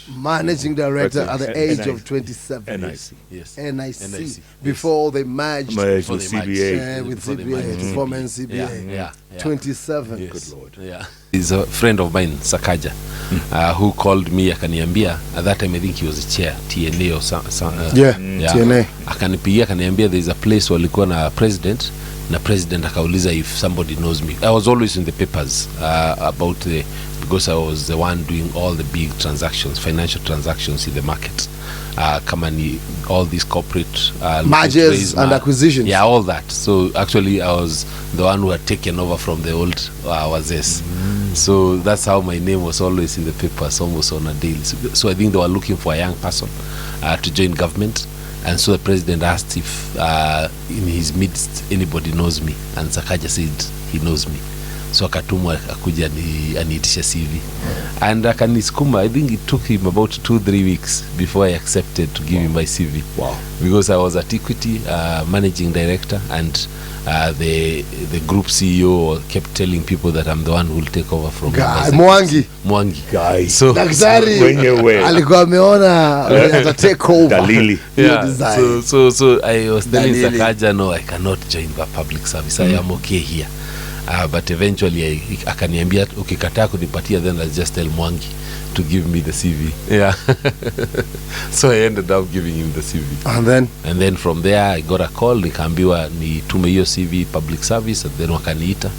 Managing director at the age of 27. Yes. NIC. Before they merged with CBA. With CBA, performance CBA. Yeah. 27. Yes. Good Lord. Yeah. He's a friend of mine, Sakaja, who called me akaniambia, at that time I think he was a chair, TNA or TNA. Akanipigia akaniambia there's a place walikuwa na president, na president akauliza if somebody knows me. I was always in the papers about because I was the one doing all the big transactions, financial transactions in the market. Kama ni all these corporate mergers and acquisitions. Yeah, all that. So actually I was the one who had taken over from the old Wazes. So that's how my name was always in the papers, almost on a daily. So I think they were looking for a young person to join government. And so the president asked if in his midst anybody knows me, and Sakaja said he knows me. So akatumwa akuja aniitisha CV, and akaniskuma. I think it took him about 2-3 weeks before I accepted to give him my CV. Wow. Because I was at Equity managing director, and the group CEO kept telling people that I'm the one who will take over from Mwangi. Guy. So daktari alikuwa ameona ata take over. Dalili. Yeah. So I was telling Sakaja, no, I cannot join the public service. I am okay here. But eventually akaniambia ukikataa kunipatia, then I'll just tell Mwangi to give me the CV. Yeah. So I ended up giving him the CV. And then from there I got a call, nikaambiwa nitume hiyo CV public service, and then wakaniita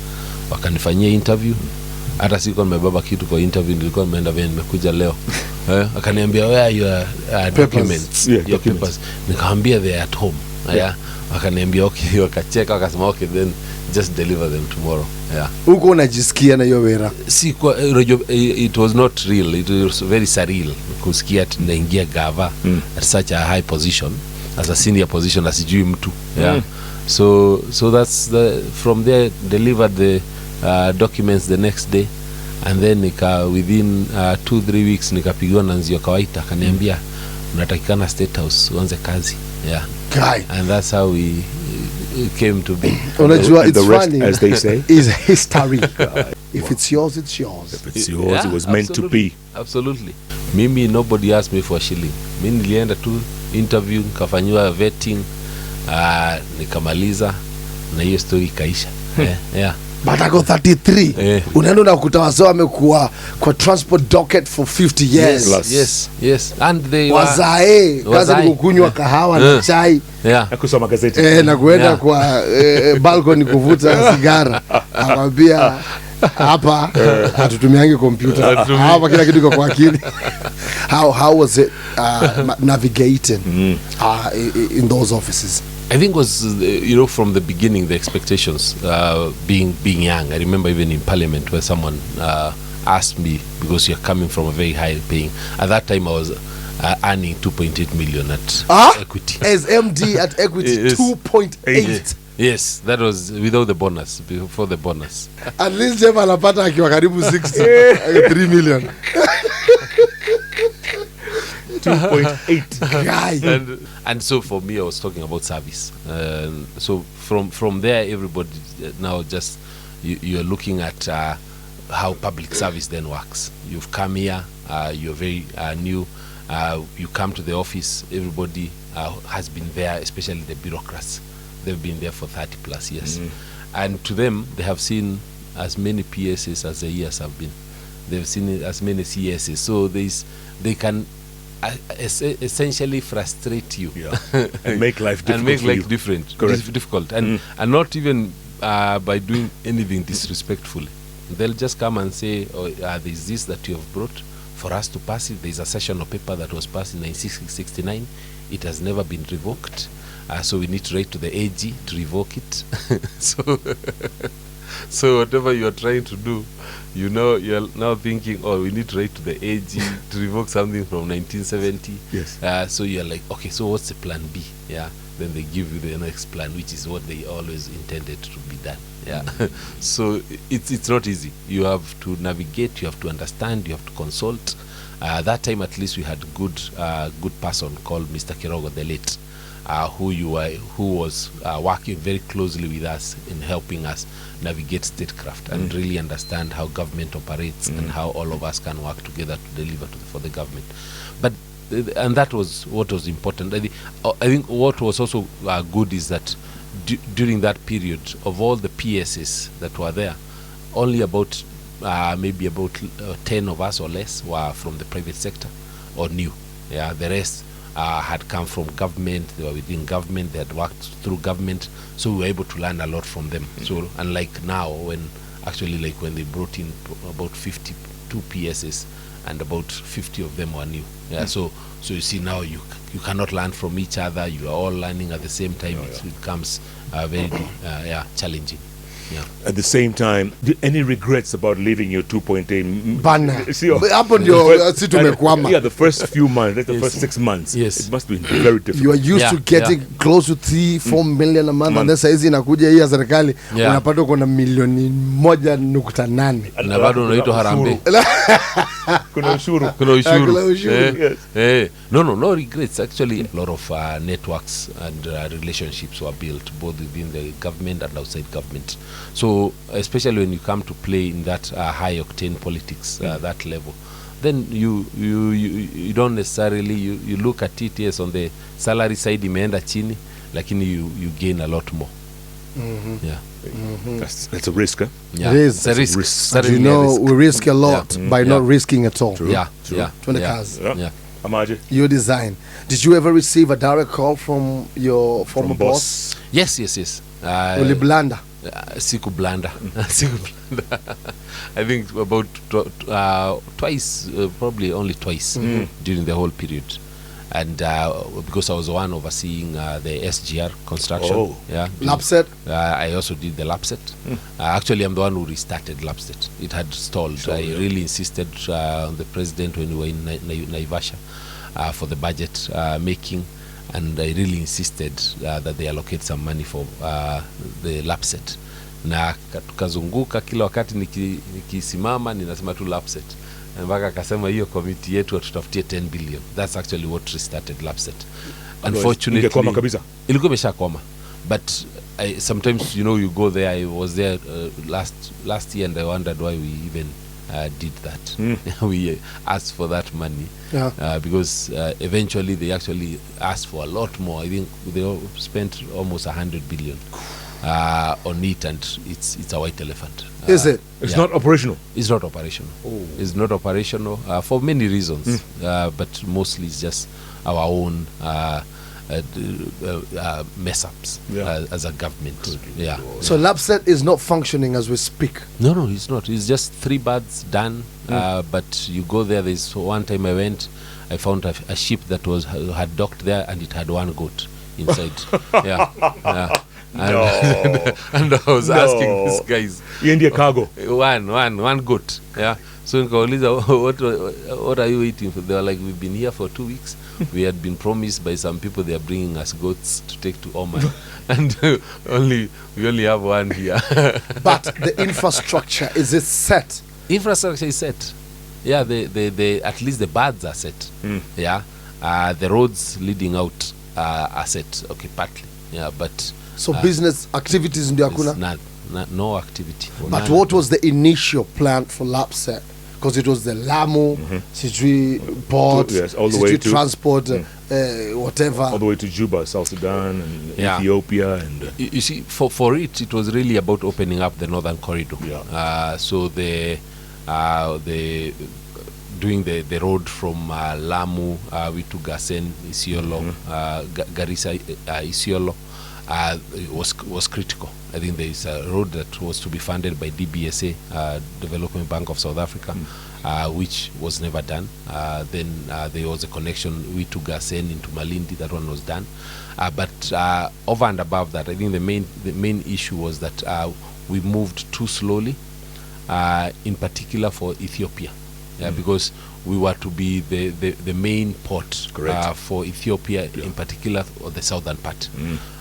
wakanifanyia interview. Hata siko nimebeba kitu kwa interview, nilikuwa nimeenda vile nimekuja leo. Akaniambia where are your documents? Your papers. Nikaambia they are at home. Yeah. Wakaniambia okay, wakacheka wakasema okay, then just deliver them tomorrow. Yeah. Uko unajisikia na hiyo wera? Si kwa it was not real. It was very surreal kusikia tunaingia gava at such a high position, as a senior position, asijui mtu. Yeah. So that's from there delivered the documents the next day, and then within 2-3 weeks nikapigiwa na Nzio Kawaita akaniambia unatakikana State House uanze kazi. Yeah. Guy. And that's how we came to be. Unajua, it's funny, as they say, is history. If it's yours, it's yours. If it's yours, it was meant to be. Absolutely. Mimi, nobody asked me for a shilling. Mimi nilienda tu interview, nikafanywa vetting, nikamaliza na hiyo story kaisha. Yeah. But I got 33. Unaenda unakuta wazee wamekuwa kwa transport docket for 50 years. Yes. And they wazae kazi ni kukunywa kahawa na chai. Na kusoma gazeti. Na kuenda kwa balcony kuvuta sigara. Anambia hapa hatutumiangi computer. Hapa kila kitu kwa akili. How was it navigating in those offices? I think was from the beginning the expectations, being young. I remember even in Parliament where someone asked me, because you're coming from a very high paying. At that time I was earning 2.8 million at Equity. As MD at Equity. Yes. 2.8. Yes, that was without the bonus, before the bonus. At least Jeff anapata akiwa karibu 60 3 million. 2.8. And so for me I was talking about service. So from there everybody now just you're looking at how public service then works. You've come here, you're very new, you come to the office, everybody has been there, especially the bureaucrats. They've been there for 30 plus years. And to them, they have seen as many PSs as the years have been. They've seen as many CSs. So they can essentially frustrate you. And make life difficult. Difficult. And not even by doing anything disrespectfully. They'll just come and say, there's this that you have brought for us to pass it. There's a sessional paper that was passed in 1969. It has never been revoked. So we need to write to the AG to revoke it. So whatever you are trying to do, you're now thinking, we need to write to the AG to revoke something from 1970. Yes. So you're like, okay, so what's the plan B? Yeah. Then they give you the next plan, which is what they always intended to be done. Yeah. So it's not easy. You have to navigate, you have to understand, you have to consult. That time at least we had good person called Mr. Kirogo, the late. who was working very closely with us in helping us navigate statecraft and really understand how government operates and how all of us can work together to deliver for the government. But and that was what was important. I think what was also good is that during that period, of all the PSs that were there, only about maybe about 10 of us or less were from the private sector or new. Yeah, the rest had come from government. They were within government. They had worked through government, so we were able to learn a lot from them. So unlike now, when they brought in about 52 PSs and about 50 of them were new. Yeah, so you see now you cannot learn from each other. You are all learning at the same time. It becomes very challenging. Yeah. At the same time, any regrets about leaving your 2.8 bana? Hapo ndio si tumekwama. Yeah, the first few months, like the first 6 months, it must be very difficult. You are used to getting close to 3-4 million a month, and then saizi inakuja hii ya serikali unapata kuna milioni 1.8 na bado unaitwa harambe. Kuna ushuru. Yes. No regrets. Actually, a lot of networks and relationships were built both within the government and outside government. So especially when you come to play in that high octane politics, that level, then you don't necessarily you look at it, yes, on the salary side imeenda chini, lakini you gain a lot more. Yeah. That's a risk, huh? Yeah. It is. It's a risk. You know, we risk a lot by not risking at all. True. Yeah. Amaje, your design. Did you ever receive a direct call from your former boss? Yes. Blanda. Siku blanda. I think about twice, probably only twice during the whole period. And because I was the one overseeing the SGR construction, LAPSSET. I also did the LAPSSET. Actually, I'm the one who restarted LAPSSET. It had stalled. I really insisted on the president when we were in Naivasha for the budget making, and I really insisted that they allocate some money for the LAPSSET. Na tukazunguka kila wakati nikisimama ninasema tu LAPSSET. Mpaka akasema hiyo committee yetu tutatafutie 10 billion. That's actually what restarted LAPSSET. Unfortunately, ilikuwa imeshakoma. But sometimes, you go there. I was there last year, and I wondered why we even did that. We asked for that money because eventually they actually asked for a lot more. I think they spent almost 100 billion on it, and it's a white elephant. Is it? It's not operational. It's not operational. It's not operational for many reasons, but mostly it's just our own mess ups as a government. So LAPSSET is not functioning as we speak. No, it's not. It's just 3 birds done. But you go there. There's one time I went, I found a ship that had docked there, and it had 1 goat inside. And I was asking these guys, India cargo, one goat. So nikauliza, what are you eating for? They were like, we've been here for 2 weeks. We had been promised by some people they are bringing us goats to take to Oman, and we only have 1 here. But the infrastructure, is it set? Infrastructure is set. Yeah, the at least the birds are set. The roads leading out are set. Okay, partly. But so business activities ndio hakuna? No activity. But what was the initial plan for LAPSSET? Because it was the Lamu, Sijui port, all the way to transport, whatever. All the way to Juba, South Sudan, and Ethiopia. And you see, for it was really about opening up the northern corridor. So the doing the road from Lamu to Gasen, Isiolo, Garissa, Isiolo. Was critical. I think there is a road that was to be funded by DBSA, Development Bank of South Africa, which was never done. Then there was a connection to Gasen into Malindi. That one was done. But over and above that, I think the main issue was that we moved too slowly, in particular for Ethiopia, because we were to be the main port for Ethiopia, in particular for the southern part.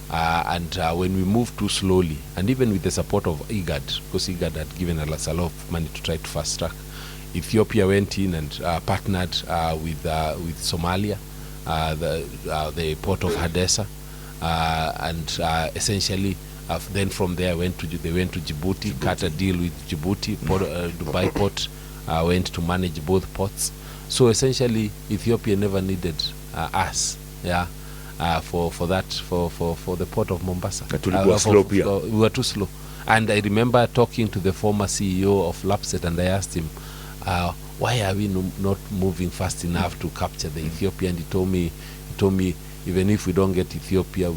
And when we moved too slowly, and even with the support of IGAD, because IGAD had given us a lot of money to try to fast track, Ethiopia went in and partnered with Somalia, the port of Hadessa, and essentially then from there they went to Djibouti, cut a deal with Djibouti, Dubai port went to manage both ports. So essentially Ethiopia never needed us, for the port of Mombasa. We were too slow. And I remember talking to the former CEO of LAPSSET, and I asked him, why are we not moving fast enough to capture the Ethiopia? And he told me, even if we don't get Ethiopia,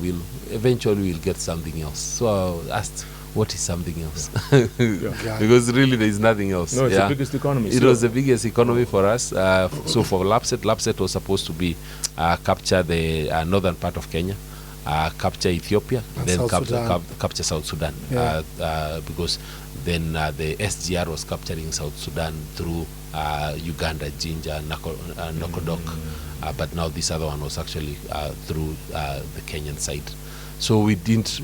eventually we'll get something else. So I asked, what is something else? Because really there is nothing else. No, it's the biggest economy. It was the biggest economy for us. So for LAPSSET was supposed to be capture the northern part of Kenya, capture Ethiopia, and then capture South Sudan. Because then the SGR was capturing South Sudan through Uganda, Jinja, Nokodok. But now this other one was actually through the Kenyan side. So we didn't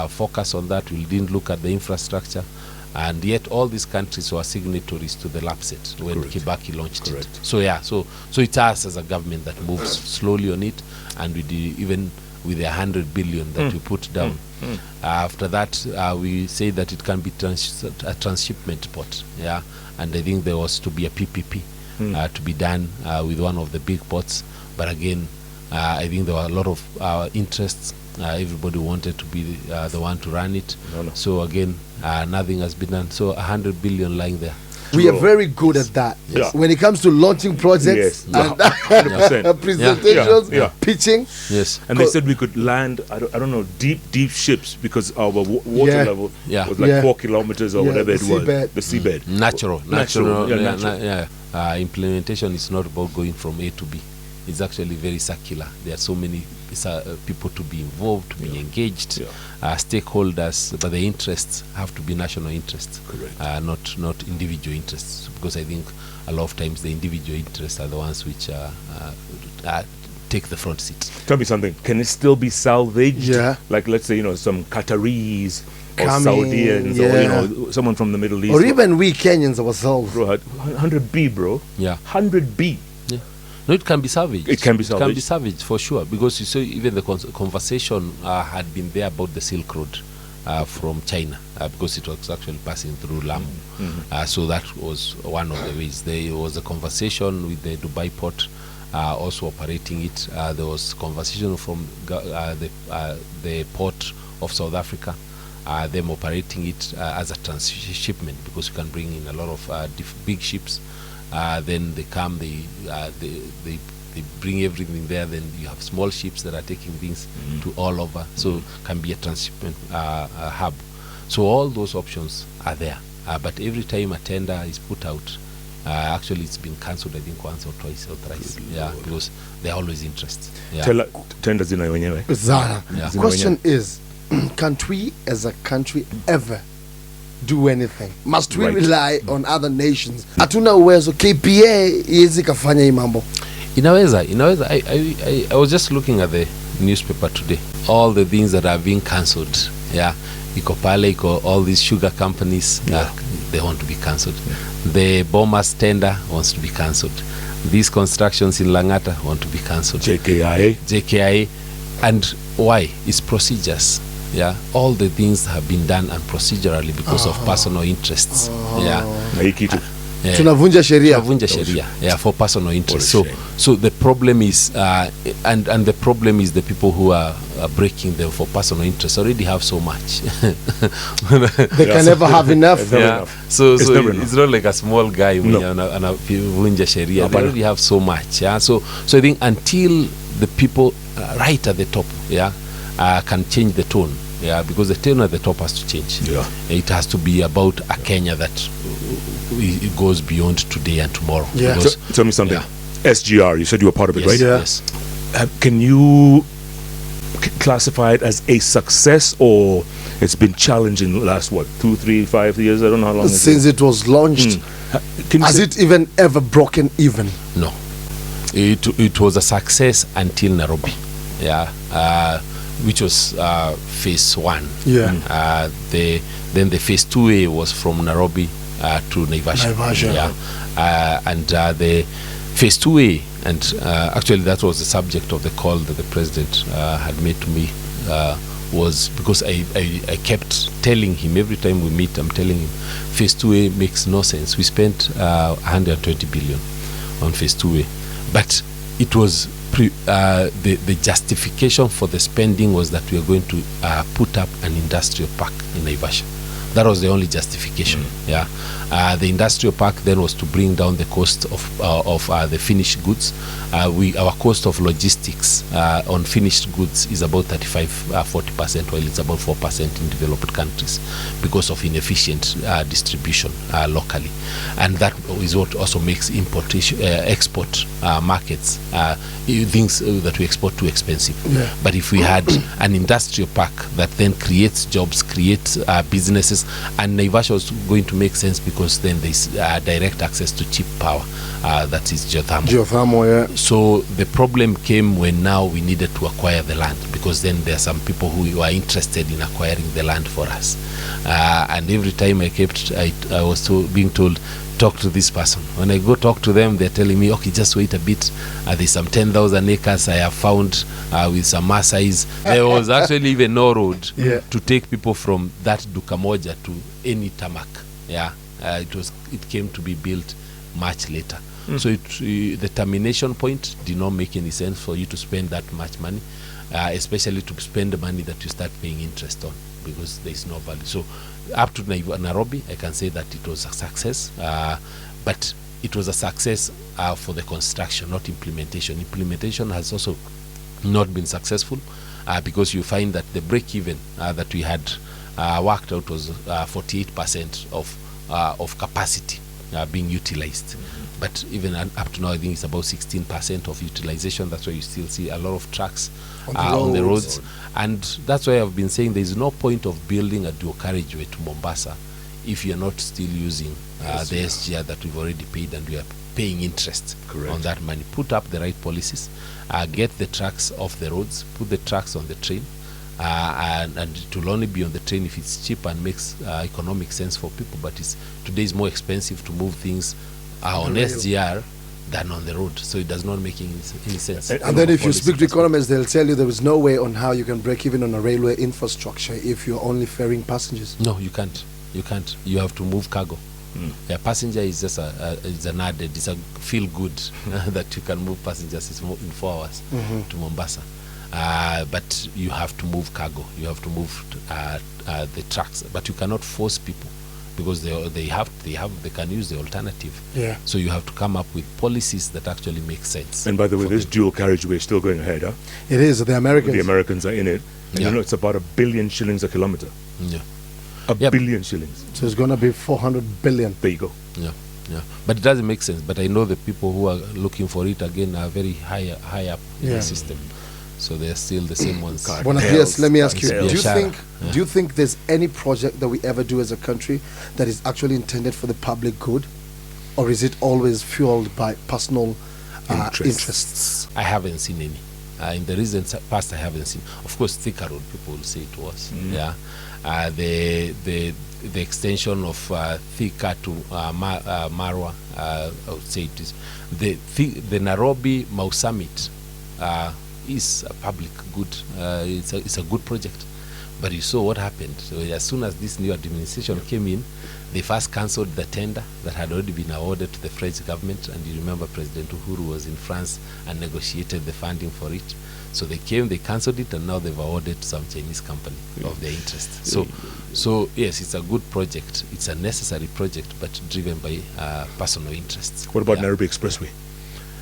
focus on that. We didn't look at the infrastructure. And yet all these countries were signatories to the LAPSSET when Kibaki launched it. So it's us as a government that moves slowly on it, and we did, even with the 100 billion that we put down. After that, we say that it can be a transshipment port. And I think there was to be a PPP to be done with one of the big ports. But again, I think there were a lot of interests. Everybody wanted to be the one to run it. So again, nothing has been done. So 100 billion lying there. We are very good at that. When it comes to launching projects and presentations, pitching. Yes. And they said we could land, I don't know, deep ships, because our water level was like 4 kilometers or whatever it was. The seabed. Natural. Implementation is not about going from A to B. It's actually very circular. There are so many people to be involved, to be engaged, stakeholders, but the interests have to be national interests, not individual interests, because I think a lot of times the individual interests are the ones which take the front seat. Tell me something, can it still be salvaged? Like, let's say, some Qataris or Saudians or someone from the Middle East, or even we Kenyans ourselves. Bro, 100B, bro. 100B. No, it can be salvaged. It can be salvaged. It can be salvaged for sure, because you see, even the conversation had been there about the Silk Road from China, because it was actually passing through Lamu. So that was one of the ways. There was a conversation with the Dubai port also operating it. There was conversation from the port of South Africa, them operating it as a transshipment, because you can bring in a lot of big ships. Then they come, they bring everything there. Then you have small ships that are taking things to all over. So can be a transshipment hub. So all those options are there. But every time a tender is put out, actually it's been cancelled, I think, once or twice or thrice. Because there are always interests. Tenders in wenyewe. Zara. The question is, can't we as a country ever do anything? Must we rely on other nations? Hatuna uwezo. KPA iwezi kafanya hii mambo. Inaweza. I was just looking at the newspaper today. All the things that are being cancelled. Iko pale, all these sugar companies, they want to be cancelled. The Bomas tender wants to be cancelled. These constructions in Langata want to be cancelled. JKIA. And why? It's procedures. All the things have been done and procedurally because of personal interests. Tunavunja sheria for personal interest. So the problem is and the problem is the people who are breaking them for personal interest already have so much. They can never have enough. So it's not like a small guy when anavunja sheria. They already have so much. So I think until the people right at the top can change the tone, because the tone at the top has to change. It has to be about a Kenya that it goes beyond today and tomorrow. Tell me something. SGR, you said you were part of it, right? Yes. Can you classify it as a success, or it's been challenging the last 2, 3, 5 years? I don't know how long since it was launched. Has it even ever broken even? No. It was a success until Nairobi. Which was phase 1. Then the phase 2A was from Nairobi to Naivasha. And the phase 2A, and actually that was the subject of the call that the president had made to me was because I kept telling him every time we meet, I'm telling him phase 2A makes no sense. We spent 120 billion on phase 2A, but it was the justification for the spending was that we are going to put up an industrial park in Naivasha. That was the only justification. The industrial park then was to bring down the cost of the finished goods. Our cost of logistics on finished goods is about 35-40%, while it's about 4% in developed countries because of inefficient distribution locally, and that is what also makes export markets things that we export too expensive. But if we had an industrial park that then creates jobs, creates businesses, and Naivasha was going to make sense because then there's direct access to cheap power, that is geothermal. So the problem came when now we needed to acquire the land, because then there are some people who are interested in acquiring the land for us, and every time I was being told, talk to this person. When I go talk to them, they're telling me, okay, just wait a bit. There's some 10,000 acres I have found with some Maasais. There was actually even no road to take people from that Dukamoja to any tarmac. It came to be built much later. So the termination point did not make any sense for you to spend that much money, especially to spend the money that you start paying interest on, because there is no value. So up to Nairobi, I can say that it was a success, but it was a success for the construction, not implementation. Implementation has also not been successful because you find that the break-even that we had worked out was 48% of capacity being utilized. But even up to now, I think it's about 16% of utilization. That's why you still see a lot of trucks on the roads. And that's why I've been saying there is no point of building a dual carriageway to Mombasa if you're not still using the SGR that we've already paid, and we are paying interest on that money. Put up the right policies, get the trucks off the roads, put the trucks on the train, and it will only be on the train if it's cheap and makes economic sense for people. But today is more expensive to move things on SGR than on the road, so it does not make any sense. And then if you speak to economists, they'll tell you there is no way on how you can break even on a railway infrastructure if you're only ferrying passengers. No, you can't. You have to move cargo. Passenger is just it's an added, it's a feel good that you can move passengers in 4 hours to Mombasa. But you have to move cargo, you have to move the trucks, but you cannot force people, because they can use the alternative. So you have to come up with policies that actually make sense. And by the way, this dual carriageway is still going ahead, huh? It is. The Americans are in it. And you know, it's about $1 billion a kilometer. $1 billion shillings. So it's going to be 400 billion. There you go. But it doesn't make sense. But I know the people who are looking for it again are very high up in the system. So they're still the same ones. Yes, let me ask you, do you think there's any project that we ever do as a country that is actually intended for the public good, or is it always fueled by personal interests? I haven't seen any. In the recent past, I haven't seen. Of course, Thika Road, people will say it was. The extension of Thika to Marwa, I would say it is. The Nairobi Mau Summit is a public good. It's a good project, but you saw what happened. So as soon as this new administration came in, they first cancelled the tender that had already been awarded to the French government, and you remember President Uhuru was in France and negotiated the funding for it. So they came, they cancelled it, and now they've awarded some Chinese company of their interest. So yes, it's a good project. It's a necessary project, but driven by personal interests. What about Nairobi Expressway?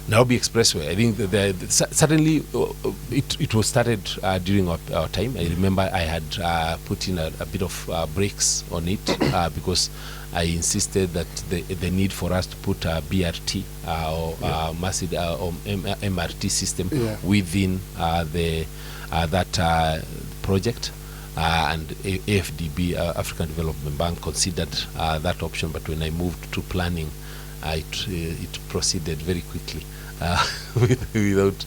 Nairobi Expressway, I think certainly it was started during our time. I remember I had put in a bit of brakes on it because I insisted that the need for us to put a BRT or massive or MRT system within that project. And AFDB, African Development Bank, considered that option, but when I moved to planning, it proceeded very quickly without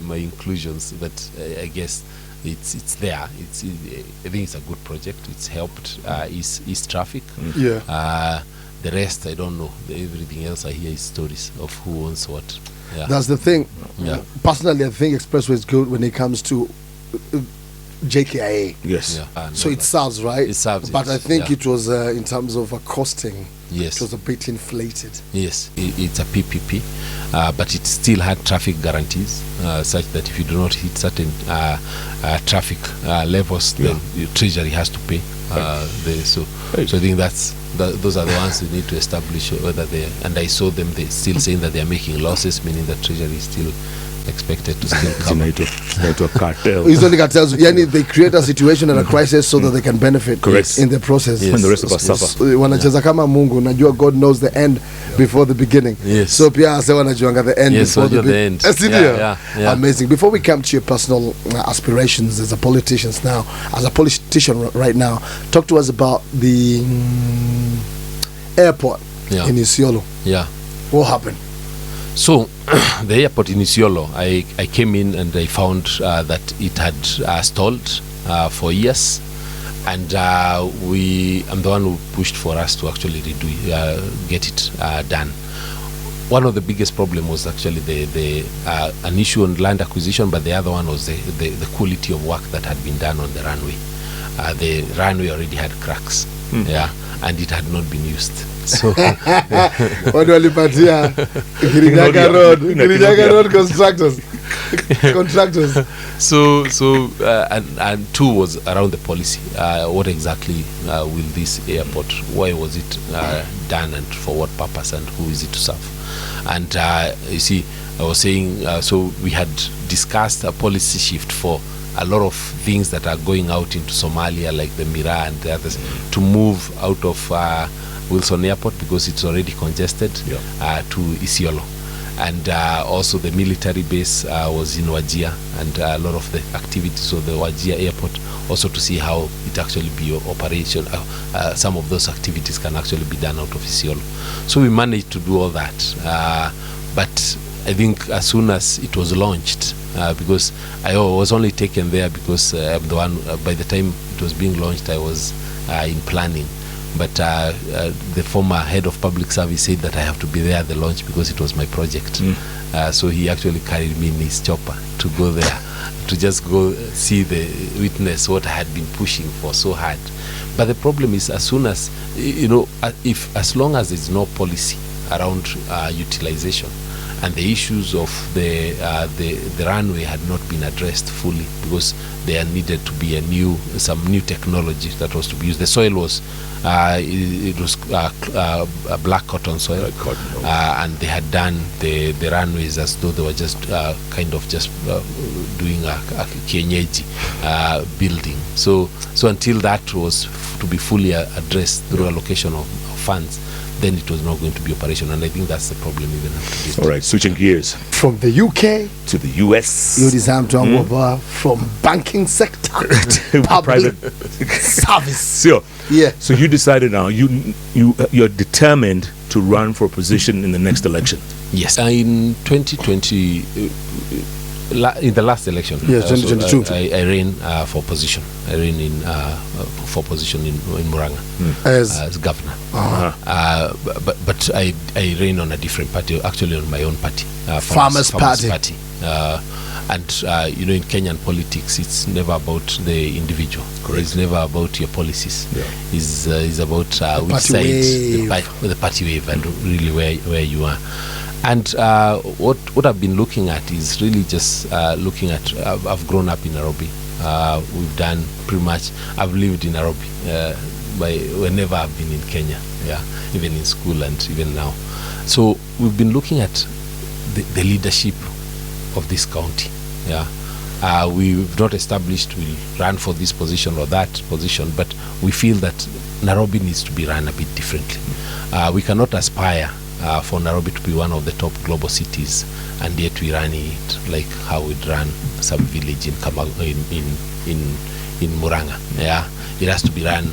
my inclusions. But I guess it's there. I think it's a good project. It's helped ease traffic. The rest I don't know. Everything else I hear is stories of who owns what. That's the thing. Personally, I think expressway is good when it comes to JKIA. Yes. Yeah. So it serves, right? It serves, But yes. I think Yeah. it was in terms of costing. Yes. It was a bit inflated. Yes, it's a PPP, but it still had traffic guarantees, such that if you do not hit certain traffic levels, then your treasury has to pay. So I think those are the ones we need to establish whether they. And I saw them; they still saying that they are making losses, meaning that treasury is still expected to still come. It's a cartel. It's only cartels. Yani they create a situation and a crisis so that they can benefit Correct. in the process. Yes. When the rest of us suffer. Wanacheza kama Mungu, najua God knows the end before the beginning. Yes. So pia ase wanajuanga the end Yes, before the the end. Yeah. Amazing. Before we come to your personal aspirations as a politician right now, talk to us about the airport in Isiolo. Yeah. What happened? So, the airport in Isiolo, I came in and I found that it had stalled for years, and I'm the one who pushed for us to actually get it done. One of the biggest problem was actually an issue on land acquisition, but the other one was the quality of work that had been done on the runway. The runway already had cracks, and it had not been used. So watu walipatia Kirinyaga Road contractors. So and two was around the policy. What exactly will this airport? Why was it done, and for what purpose, and who is it to serve? And you see, I was saying, so we had discussed a policy shift for a lot of things that are going out into Somalia, like the Mira and the others, to move out of Wilson Airport because it's already congested to Isiolo. And also the military base was in Wajir, and a lot of the activities of the Wajir airport, also to see how it actually be operation. Some of those activities can actually be done out of Isiolo. So we managed to do all that. But I think as soon as it was launched, because I was only taken there because I'm the one, by the time it was being launched, I was in planning. But the former head of public service said that I have to be there at the launch because it was my project. So he actually carried me in his chopper to go there, to just go witness what I had been pushing for so hard. But the problem is, as soon as, as long as there's no policy around utilization, and the issues of the runway had not been addressed fully, because there needed to be some new technology that was to be used. The soil was a black cotton soil, and they had done the runways as though they were just doing a kienyeji building. So until that was to be fully addressed through allocation of funds, then it was not going to be operational, and I think that's the problem even after. All right, switching gears from the UK to the US. From banking sector to public service. So you decided now you're determined to run for a position in the next election. Yes. In 2020, in the last election, yes, 2022, I ran for position. I ran for position in Muranga as governor. But I ran on a different party, actually on my own party, Farmers Party. And in Kenyan politics, it's never about the individual. Correct. It's never about your policies. It's about which side, the party wave, and really where you are. And what I've been looking at is really just looking at, I've grown up in Nairobi. We've done pretty much, I've lived in Nairobi whenever I've been in Kenya, even in school and even now. So we've been looking at the leadership of this county. We've not established we'll run for this position or that position, but we feel that Nairobi needs to be run a bit differently. We cannot aspire for Nairobi to be one of the top global cities, and yet we run it like how we'd run some village in Muranga. It has to be run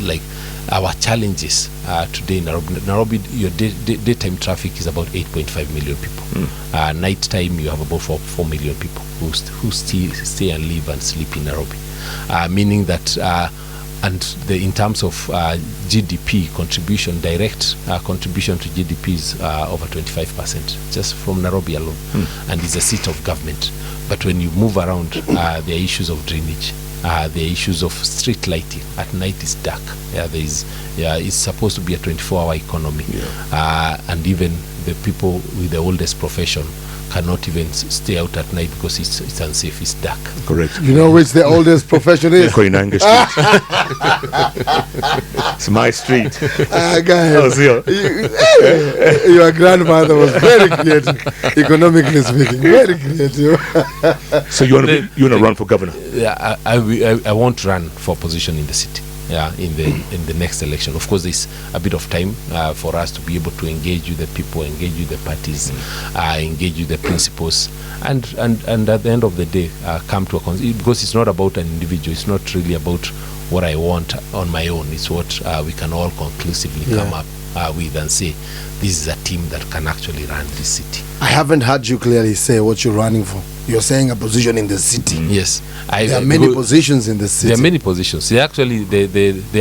like our challenges today in Nairobi. Your daytime traffic is about 8.5 million people. Night time you have about 4 million people who still stay and live and sleep in Nairobi, meaning that in terms of GDP contribution, direct contribution to GDP is over 25%, just from Nairobi alone, and is a seat of government. But when you move around, there are issues of drainage, there are issues of street lighting. At night it's dark. It's supposed to be a 24-hour economy, and even the people with the oldest profession cannot even stay out at night because it's unsafe, it's dark. Correct. You know which the oldest profession is? Koinange Street. It's my street. Guys, your grandmother was very creative, economically speaking, very creative. So you want to run for governor? Yeah, I won't run for position in the city. Yeah, in the next election. Of course, there's a bit of time for us to be able to engage with the people, engage with the parties, engage with the principals, and at the end of the day, come to a because it's not about an individual. It's not really about what I want on my own. It's what we can all conclusively come up with and say, this is a team that can actually run this city. I haven't heard you clearly say what you're running for. You're saying a position in the city. Yes. There are many positions in the city. There are many positions. There are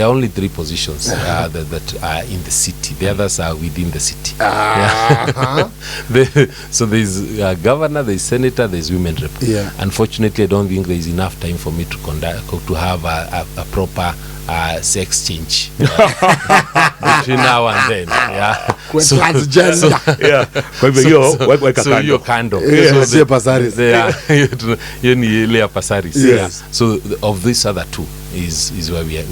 only 3 positions that are in the city. The others are within the city. So there's governor, there's senator, there's women rep. Unfortunately, I don't think there's enough time for me to have a proper sex change between now and then. So you're kando. So of these other 2 is where we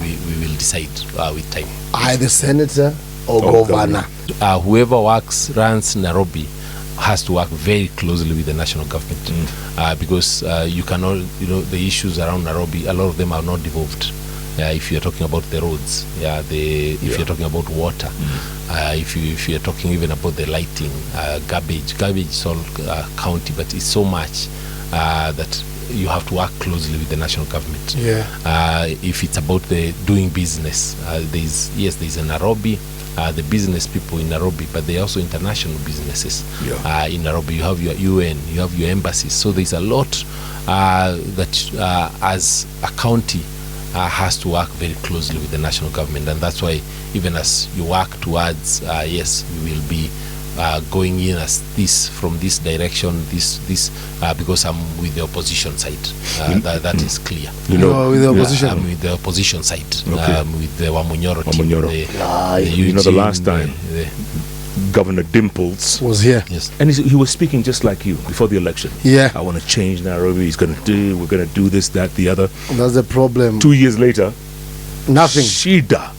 will decide with time. Either senator or governor. Whoever runs Nairobi has to work very closely with the national government, because you cannot, the issues around Nairobi, a lot of them are not devolved. If you're talking about the roads, if you're talking about water, if you're talking even about the lighting, garbage is all county, but it's so much that you have to work closely with the national government. If it's about the doing business, there's a Nairobi, the business people in Nairobi, but there are also international businesses in Nairobi. You have your UN, you have your embassies. So there's a lot that as a county has to work very closely with the national government, and that's why even as you work towards yes, we will be going in as this from this direction, this because I'm with the opposition side. That is clear. With the opposition. I'm with the opposition side. With the Wamunyoro team. The last time Governor Dimples was here. Yes. And he was speaking just like you before the election. I want to change Nairobi. We're going to do this, that, the other. That's the problem. 2 years later, nothing. Shida.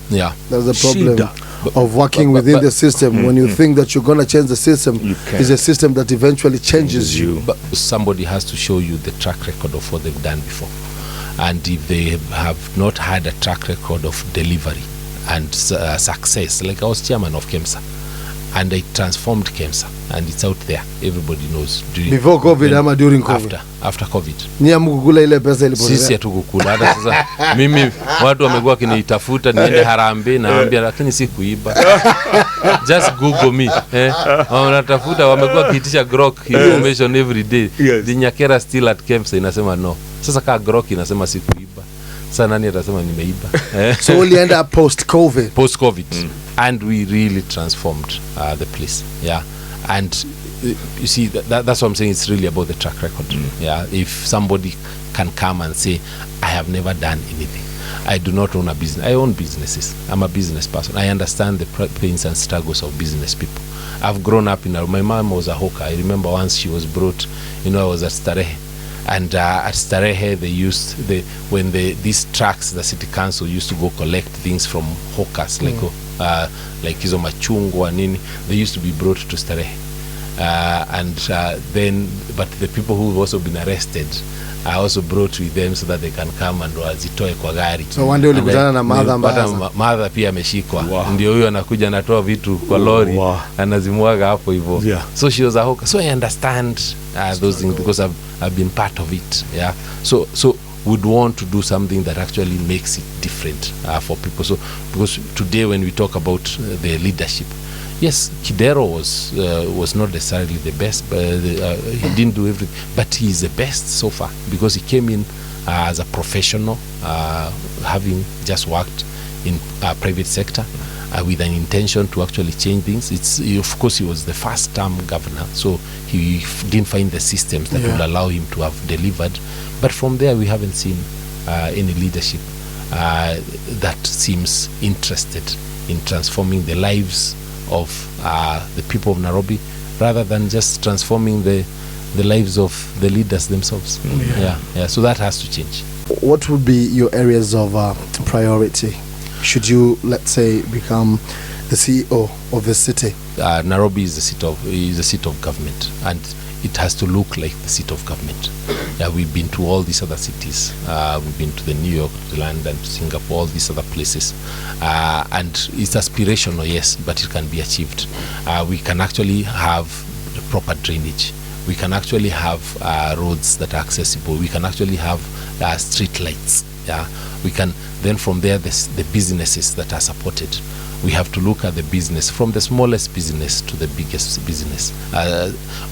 That's the problem of working within the system. When you think that you're going to change the system, it's a system that eventually changes you. But somebody has to show you the track record of what they've done before. And if they have not had a track record of delivery and success, like I was chairman of KEMSA, and I transformed KEMSA, and it's out there, everybody knows. Before COVID ama during COVID? After COVID. Ni amkukula ile pesa ilipotea? Sisi hatukukula. Hata sasa mimi watu wamekuwa kiniitafuta niende Harambee, naambia lakini si kuiba. Just Google me. Wanatafuta, wamekuwa kiitisha grok information every day. The Nyakera still at KEMSA inasema no. Sasa kaa grok inasema si kuiba. Sasa nani atasema nimeiba? So we'll end up post-COVID. Post-COVID. And we really transformed the place. And you see, that's what I'm saying. It's really about the track record. If somebody can come and say, I have never done anything, I do not own a business. I own businesses. I'm a business person. I understand the pains and struggles of business people. I've grown up in my mom was a hawker. I remember once she was brought, I was at Starehe. And at Starehe, they used when these trucks, the city council used to go collect things from hawkers, like hizo machungwa nini, they used to be brought to Starehe, then but the people who have also been arrested are also brought with them so that they can come and wazitoe kwa gari. So one day ulikutana na madha pia ameshikwa. Ndio huyo anakuja anatoa vitu kwa lori anazimwaga hapo hivyo. So she was a hawker. So I understand those things because I've been part of it. So would want to do something that actually makes it different for people. So because today when we talk about the leadership, yes, Kidero was not necessarily the best, but he didn't do everything, but he is the best so far because he came in as a professional, having just worked in private sector with an intention to actually change things. Of course, he was the first term governor, so he didn't find the systems that would allow him to have delivered. But from there, we haven't seen any leadership that seems interested in transforming the lives of the people of Nairobi, rather than just transforming the lives of the leaders themselves. So that has to change. What would be your areas of priority should you, let's say, become the CEO of the city? Nairobi is the seat of government, and it has to look like the seat of government. We've been to all these other cities. We've been to the New York, to London, to Singapore, all these other places. And it's aspirational, yes, but it can be achieved. We can actually have proper drainage. We can actually have roads that are accessible. We can actually have street lights. We can then from there the businesses that are supported. We have to look at the business from the smallest business to the biggest business.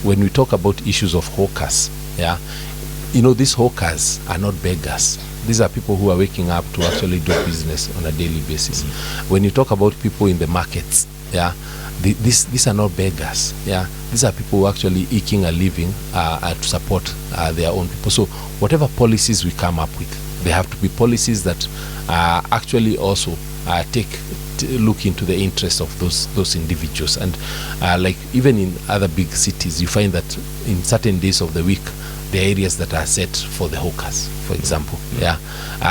When we talk about issues of hawkers, these hawkers are not beggars. These are people who are waking up to actually do business on a daily basis. When you talk about people in the markets, these are not beggars. These are people who are actually eking a living to support their own people. So whatever policies we come up with, they have to be policies that actually also look into the interests of those individuals. And like even in other big cities, you find that in certain days of the week, the areas that are set for the hawkers, for example.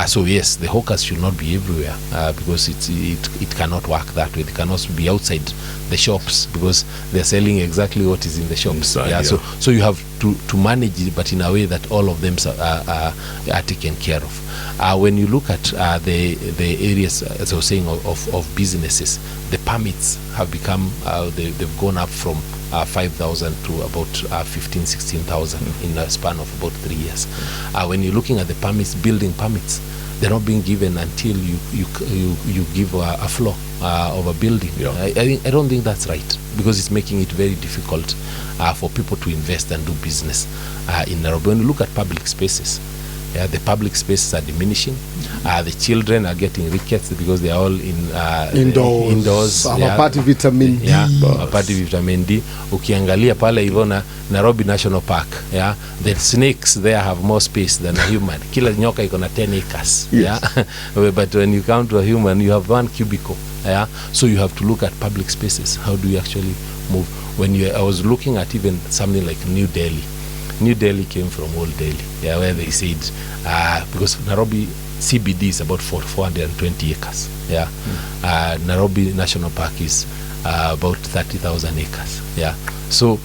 So yes, the hawkers should not be everywhere because it cannot work that way. They cannot be outside the shops because they're selling exactly what is in the shops. So you have to manage it, but in a way that all of them are taken care of. When you look at the areas, as I was saying, of businesses, the permits have become they've gone up from 5,000 to about 15,000, 16,000 in a span of about 3 years. When you're looking at the permits, building permits, they're not being given until you give a floor of a building. I don't think that's right, because it's making it very difficult for people to invest and do business in Nairobi. When you look at public spaces, the public spaces are diminishing. The children are getting rickets because they are all indoors. Hawapati vitamin D. Hawapati vitamin D. Ukiangalia pale hivyo na Nairobi National Park, the snakes there have more space than a human. Kila nyoka iko na 10 acres. But when you come to a human, you have 1 cubicle. So you have to look at public spaces. How do you actually move? I was looking at even something like New Delhi. New Delhi came from Old Delhi, where they said, because Nairobi CBD is about 420 acres. Nairobi National Park is about 30,000 acres. So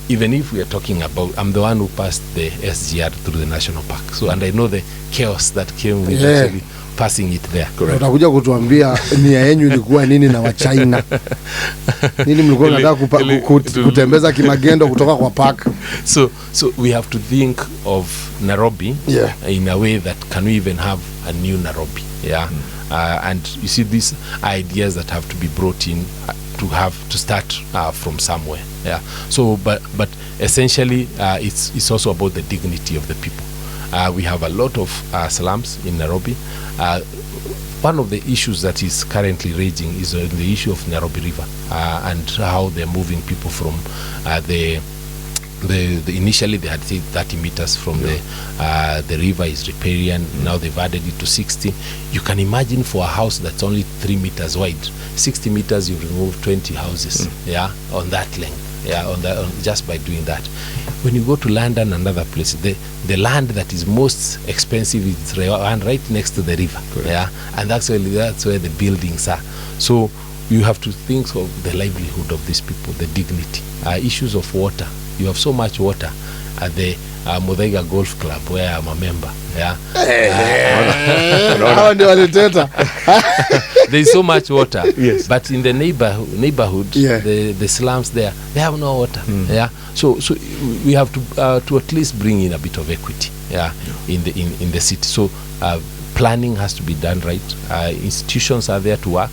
even if we are talking about, I'm the one who passed the SGR through the national park, so and I know the chaos that came with actually passing it there. Utakuja kutuambia nia yenu ilikuwa nini na wa China? Nini mlikuwa mnataka kutembeza kimagendo kutoka kwa park? So we have to think of Nairobi in a way that can we even have a new Nairobi? And you see these ideas that have to be brought in to start from somewhere. So but essentially it's also about the dignity of the people. We have a lot of slums in Nairobi. One of the issues that is currently raging is the issue of Nairobi River and how they're moving people from the initially they had 30 meters from the river is riparian. Now they've added it to 60. You can imagine for a house that's only 3 meters wide, 60 meters, you remove 20 houses on that length. Just by doing that. When you go to London and other places, the land that is most expensive is right next to the river. And that's where the buildings are. So you have to think of the livelihood of these people, the dignity. Issues of water. You have so much water at the Muthaiga Golf Club, where I'm a member. There's so much water, but in the neighborhood, the slums there, they have no water. So we have to at least bring in a bit of equity, in the city. So planning has to be done right. Institutions are there to work.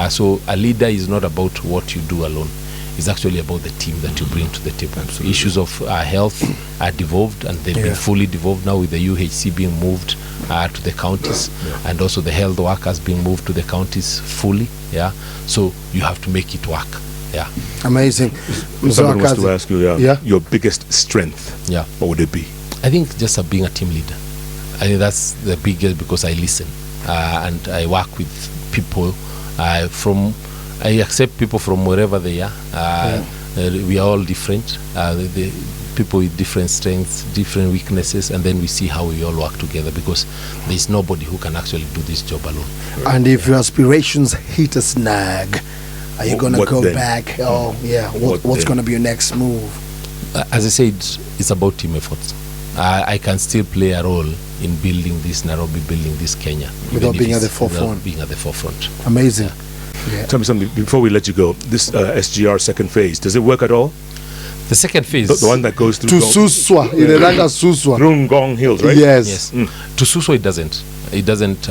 So a leader is not about what you do alone. It's actually about the team that you bring to the table. Absolutely. Issues of health are devolved, and they've been fully devolved now with the UHC being moved to the counties, and also the health workers being moved to the counties fully. Yeah, so you have to make it work. Yeah, Amazing. Someone wants to ask you, Yeah. your biggest strength. yeah. What would it be? I think just being a team leader. I think that's the biggest, because I listen and I work with people I accept people from wherever they are. We are all different. The people with different strengths, different weaknesses, and then we see how we all work together, because there is nobody who can actually do this job alone. And if your aspirations hit a snag, are you going to What go then? back? Oh, yeah. What What's then? going to be your next move? As I said, it's about team efforts. I can still play a role in building this Nairobi, building this Kenya, Without even if being at it's the forefront. without being at the forefront. Amazing. Yeah. Tell me something before we let you go. This SGR second phase, does it work at all? The second phase, The one that goes through To Suswa, in the Ranga Suswa. Rungong Hills, right? Yes. yes. To Suso, it doesn't. It doesn't.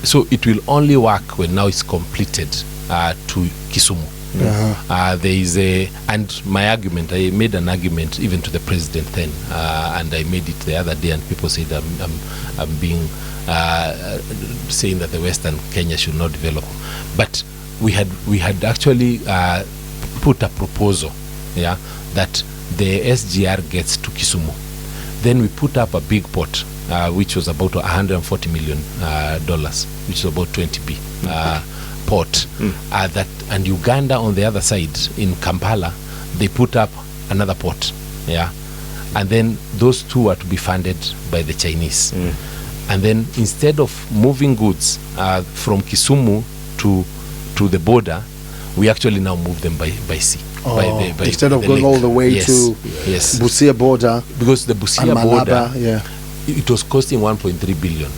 So it will only work when now it's completed to Kisumu. There is and my argument, I made an argument even to the president then, and I made it the other day, and people said I'm being saying that the Western Kenya should not develop, but we had actually put a proposal, that the SGR gets to Kisumu. Then we put up a big pot, which was about $140 million, which is about 20B pot. That, and Uganda on the other side in Kampala, they put up another pot, and then those two are to be funded by the Chinese. And then instead of moving goods from Kisumu to the border, we actually now move them by sea. Instead of the going lake. all the way Yes, to yes. Busia border Because the and Busia Malaba, border, it was costing $1.3 billion,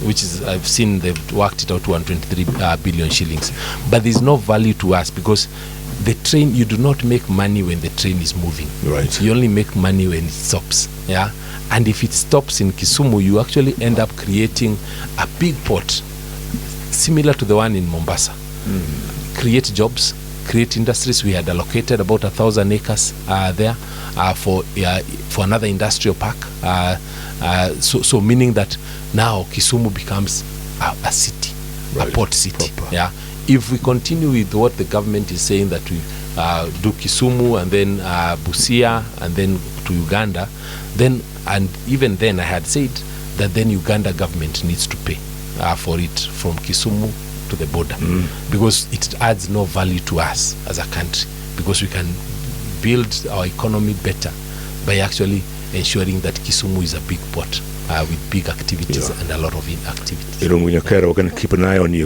which is, I've seen they've worked it out to 123 billion shillings. But there's no value to us, because the train, you do not make money when the train is moving. Right. You only make money when it stops. And if it stops in Kisumu, you actually end up creating a big port similar to the one in Mombasa. Create jobs, create industries. We had allocated about 1,000 acres there for another industrial park. So meaning that now Kisumu becomes a city, Right. a port city. Proper. If we continue with what the government is saying, that we do Kisumu and then Busia and then to Uganda, and even then I had said that then Uganda government needs to pay for it from Kisumu to the border, because it adds no value to us as a country, because we can build our economy better by actually ensuring that Kisumu is a big port with big activities and a lot of inactivities. Irungu, Nyakera, we're going to keep an eye on you.